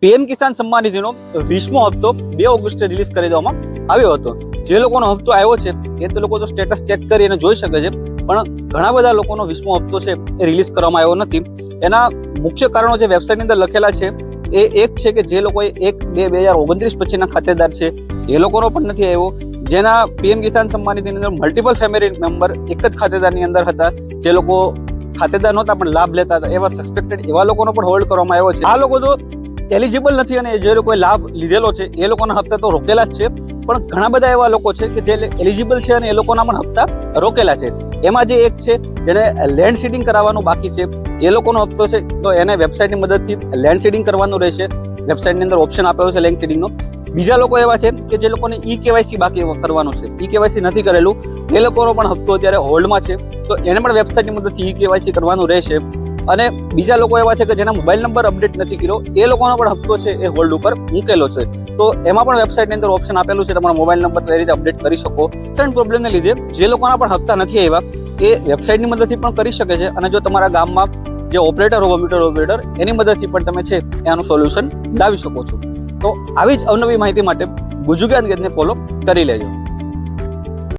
PM Kisan Samman નિધિનો 20મો હપ્તો 2 ઓગસ્ટે release કરી દેવામાં આવ્યો હતો. જે લોકોનો હપ્તો આવ્યો છે એ તો લોકો તો સ્ટેટસ ચેક કરી અને જોઈ શકે છે, પણ ઘણા બધા લોકોનો 20મો હપ્તો છે એ રિલીઝ કરવામાં આવ્યો નથી. એના મુખ્ય કારણો જે વેબસાઇટની અંદર લખેલા છે એ એક છે કે જે લોકોએ 1/2/2029 પછીના ખાતેદાર છે એ લોકોનો પણ નથી આવ્યો. જેના પીએમ કિસાન સન્માન નિધિની અંદર મલ્ટિપલ ફેમિલી મેમ્બર એક જ ખાતેદારની અંદર હતા, જે લોકો ખાતેદાર નહોતા પણ લાભ લેતા હતા, એવા સસ્પેક્ટેડ એવા લોકોનો પણ હોલ્ડ કરવામાં આવ્યો છે. આ લોકો તો એલિજિબલ નથી અને જે લોકોએ લાભ લીધેલો છે એ લોકોના હપ્તા તો રોકેલા જ છે, પણ ઘણા બધા એવા લોકો છે કે જે એલિજિબલ છે અને એ લોકોના પણ હપ્તા રોકેલા છે. એમાં જે એક છે જેને લેન્ડ સીડિંગ કરાવવાનું બાકી છે, એ લોકોનો હપ્તો છે તો એને વેબસાઇટની મદદથી લેન્ડ સીડિંગ કરવાનું રહેશે. વેબસાઇટની અંદર ઓપ્શન આપેલો છે લેન્ડ સીડિંગનો. બીજા લોકો એવા છે કે જે લોકોને ઈ-કેવાયસી બાકી કરવાનું છે, ઈ-કેવાયસી નથી કરેલું, એ લોકોનો પણ હપ્તો અત્યારે હોલ્ડમાં છે, તો એને પણ વેબસાઇટની મદદથી ઈ-કેવાયસી કરવાનું રહેશે. અને બીજા લોકો એવા છે કે જેના મોબાઈલ નંબર અપડેટ નથી કર્યો, એ લોકોનો પણ હપ્તો છે એ હોલ્ડ ઉપર મૂકેલો છે, તો એમાં પણ વેબસાઇટની અંદર ઓપ્શન આપેલું છે તમારા મોબાઈલ નંબર એ રીતે અપડેટ કરી શકો. કરંટ પ્રોબ્લેમને લીધે જે લોકોના પણ હપ્તા નથી આવ્યા એ વેબસાઇટની મદદથી પણ કરી શકે છે, અને જો તમારા ગામમાં જે ઓપરેટર હોય મીટર ઓપરેટર એની મદદથી પણ તમે છે એનું સોલ્યુશન લાવી શકો છો. તો આવી જ અવનવી માહિતી માટે ગુજુગાન ગેજને ફોલો કરી લેજો.